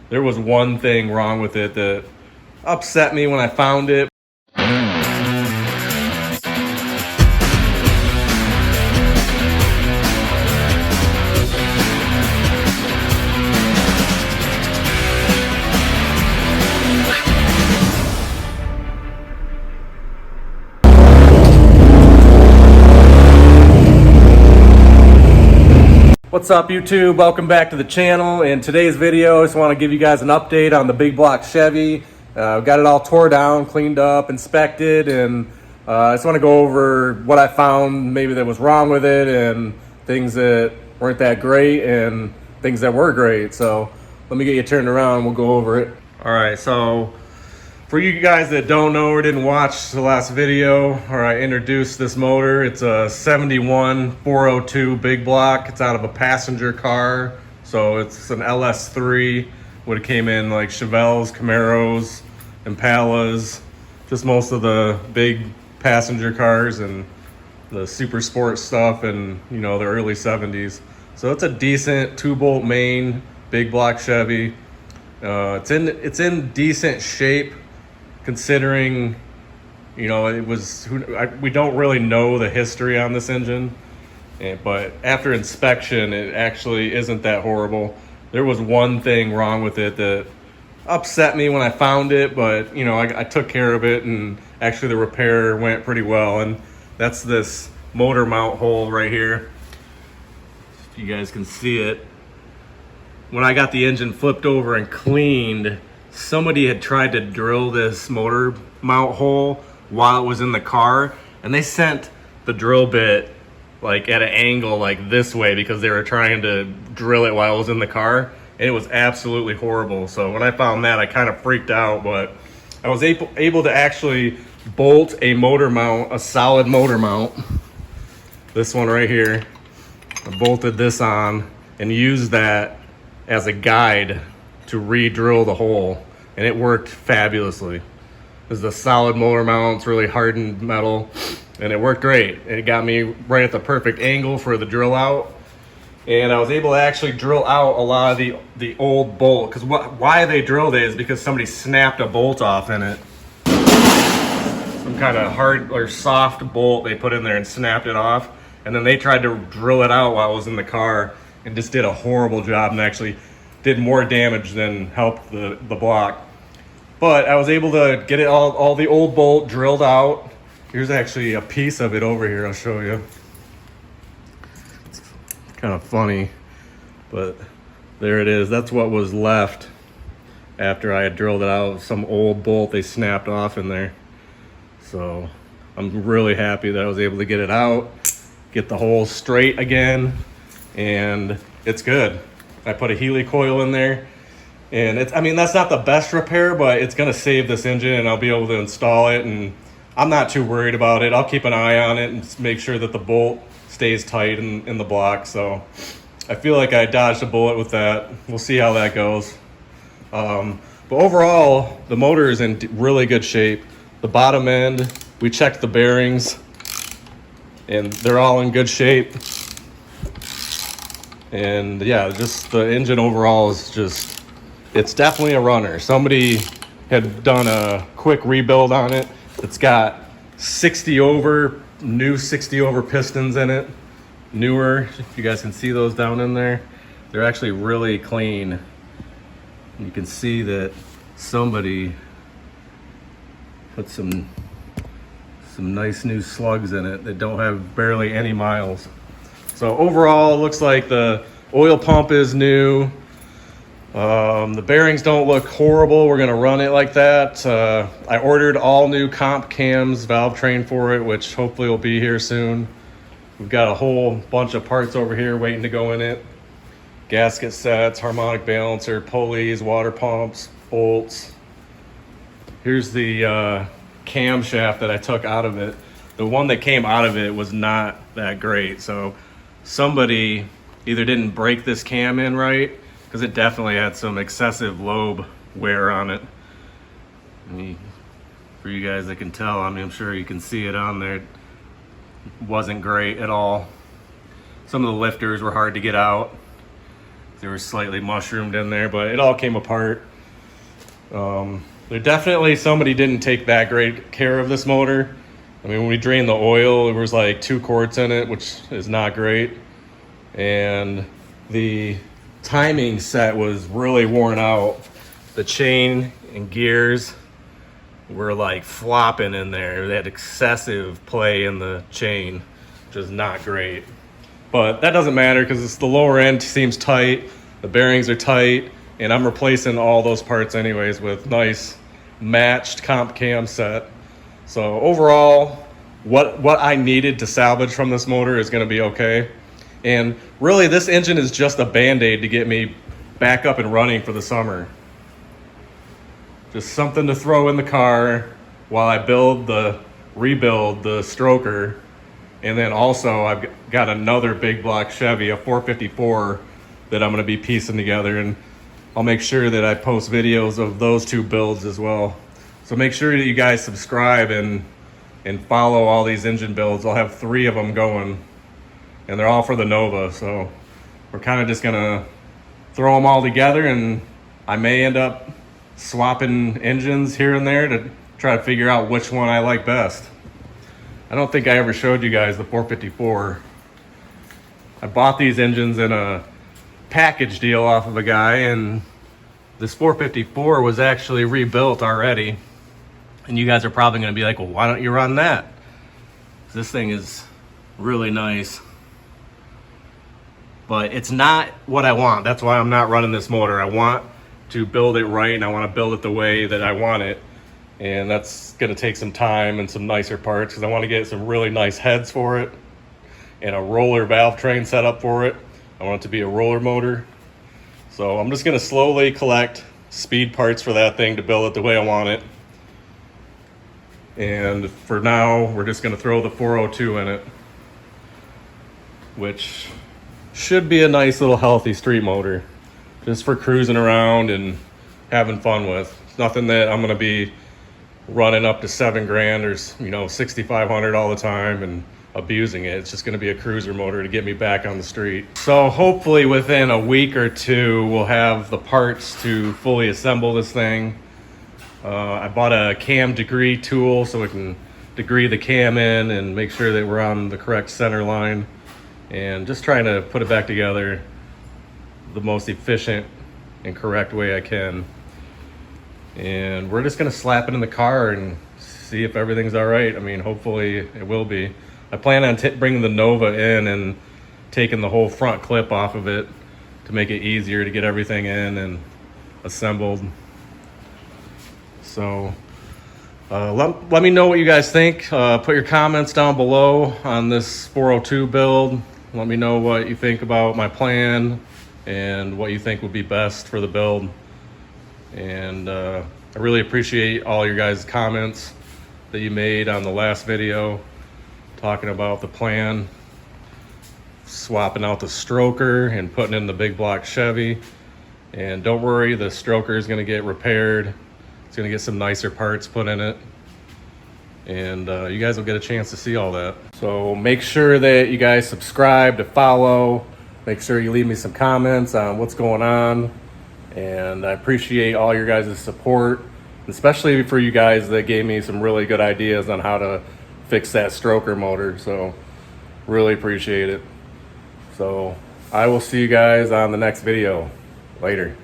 there was one thing wrong with it that upset me when I found it. What's up YouTube? Welcome back to the channel. In today's video, I just want to give you guys an update on the big block Chevy. Got it all tore down, cleaned up, inspected, and I just want to go over what I found maybe that was wrong with it and things that weren't that great and things that were great. So let me get you turned around and we'll go over it. All right, so for you guys that don't know or didn't watch the last video where I introduced this motor, it's a 71 402 big block. It's out of a passenger car, so it's an LS3. Would have came in like Chevelles, Camaros, Impalas, just most of the big passenger cars and the super sport stuff, and you know, the early 70s. So it's a decent 2-bolt main big block Chevy. It's in decent shape, considering, you know, we don't really know the history on this engine, but after inspection, it actually isn't that horrible. There was one thing wrong with it that upset me when I found it, but you know, I took care of it, and actually the repair went pretty well, and that's this motor mount hole right here. If you guys can see it, when I got the engine flipped over and cleaned, somebody had tried to drill this motor mount hole while it was in the car, and they sent the drill bit like at an angle like this way because they were trying to drill it while it was in the car, and it was absolutely horrible. So when I found that, I kind of freaked out, but I was able to actually bolt a motor mount, a solid motor mount, this one right here. I bolted this on and used that as a guide to re-drill the hole, and it worked fabulously. This is a solid motor mount, it's really hardened metal, and it worked great. It got me right at the perfect angle for the drill out, and I was able to actually drill out a lot of the old bolt, because why they drilled it is because somebody snapped a bolt off in it. Some kind of hard or soft bolt they put in there and snapped it off, and then they tried to drill it out while it was in the car and just did a horrible job and actually did more damage than helped the block. But I was able to get it all the old bolt drilled out. Here's actually a piece of it over here, I'll show you. It's kind of funny, but there it is. That's what was left after I had drilled it out. Some old bolt they snapped off in there. So I'm really happy that I was able to get it out, get the hole straight again, and it's good. I put a heli-coil in there, and I mean, that's not the best repair, but it's gonna save this engine, and I'll be able to install it, and I'm not too worried about it. I'll keep an eye on it and make sure that the bolt stays tight in the block. So I feel like I dodged a bullet with that. We'll see how that goes. But overall, the motor is in really good shape. The bottom end, we checked the bearings, and they're all in good shape. And yeah, just the engine overall is just, it's definitely a runner. Somebody had done a quick rebuild on it. It's got 60 over, new 60 over pistons in it, newer. If you guys can see those down in there, they're actually really clean. You can see that somebody put some nice new slugs in it that don't have barely any miles. So overall, it looks like the oil pump is new. The bearings don't look horrible. We're gonna run it like that. I ordered all new comp cams, valve train for it, which hopefully will be here soon. We've got a whole bunch of parts over here waiting to go in it. Gasket sets, harmonic balancer, pulleys, water pumps, bolts. Here's the camshaft that I took out of it. The one that came out of it was not that great, so somebody either didn't break this cam in right, because it definitely had some excessive lobe wear on it. For you guys that can tell, I mean, I'm sure you can see it on there. It wasn't great at all. Some of the lifters were hard to get out. They were slightly mushroomed in there, but it all came apart. There definitely, somebody didn't take that great care of this motor. I mean, when we drained the oil, there was like 2 quarts in it, which is not great. And the timing set was really worn out. The chain and gears were like flopping in there. They had excessive play in the chain, which is not great. But that doesn't matter because the lower end seems tight, the bearings are tight, and I'm replacing all those parts anyways with nice matched comp cam set. So overall, what I needed to salvage from this motor is going to be okay. And really, this engine is just a band-aid to get me back up and running for the summer. Just something to throw in the car while I rebuild the stroker. And then also I've got another big block Chevy, a 454, that I'm going to be piecing together, and I'll make sure that I post videos of those 2 builds as well. So make sure that you guys subscribe and follow all these engine builds. I'll have 3 of them going, and they're all for the Nova. So we're kind of just going to throw them all together, and I may end up swapping engines here and there to try to figure out which one I like best. I don't think I ever showed you guys the 454. I bought these engines in a package deal off of a guy, and this 454 was actually rebuilt already. And you guys are probably going to be like, well, why don't you run that? This thing is really nice. But it's not what I want. That's why I'm not running this motor. I want to build it right, and I want to build it the way that I want it. And that's going to take some time and some nicer parts, because I want to get some really nice heads for it and a roller valve train set up for it. I want it to be a roller motor. So I'm just going to slowly collect speed parts for that thing to build it the way I want it. And for now, we're just going to throw the 402 in it, which should be a nice little healthy street motor, just for cruising around and having fun with. It's nothing that I'm going to be running up to $7 grand or, you know, 6,500 all the time and abusing it. It's just going to be a cruiser motor to get me back on the street. So hopefully within a week or 2, we'll have the parts to fully assemble this thing. I bought a cam degree tool so we can degree the cam in and make sure that we're on the correct center line, and just trying to put it back together the most efficient and correct way I can. And we're just going to slap it in the car and see if everything's all right. I mean, hopefully it will be. I plan on bringing the Nova in and taking the whole front clip off of it to make it easier to get everything in and assembled. So let me know what you guys think. Put your comments down below on this 402 build. Let me know what you think about my plan and what you think would be best for the build. And I really appreciate all your guys' comments that you made on the last video talking about the plan, swapping out the stroker and putting in the big block Chevy. And don't worry, the stroker is going to get repaired. It's going to get some nicer parts put in it, and you guys will get a chance to see all that. So make sure that you guys subscribe to follow. Make sure you leave me some comments on what's going on. And I appreciate all your guys' support, especially for you guys that gave me some really good ideas on how to fix that stroker motor. So really appreciate it. So I will see you guys on the next video. Later.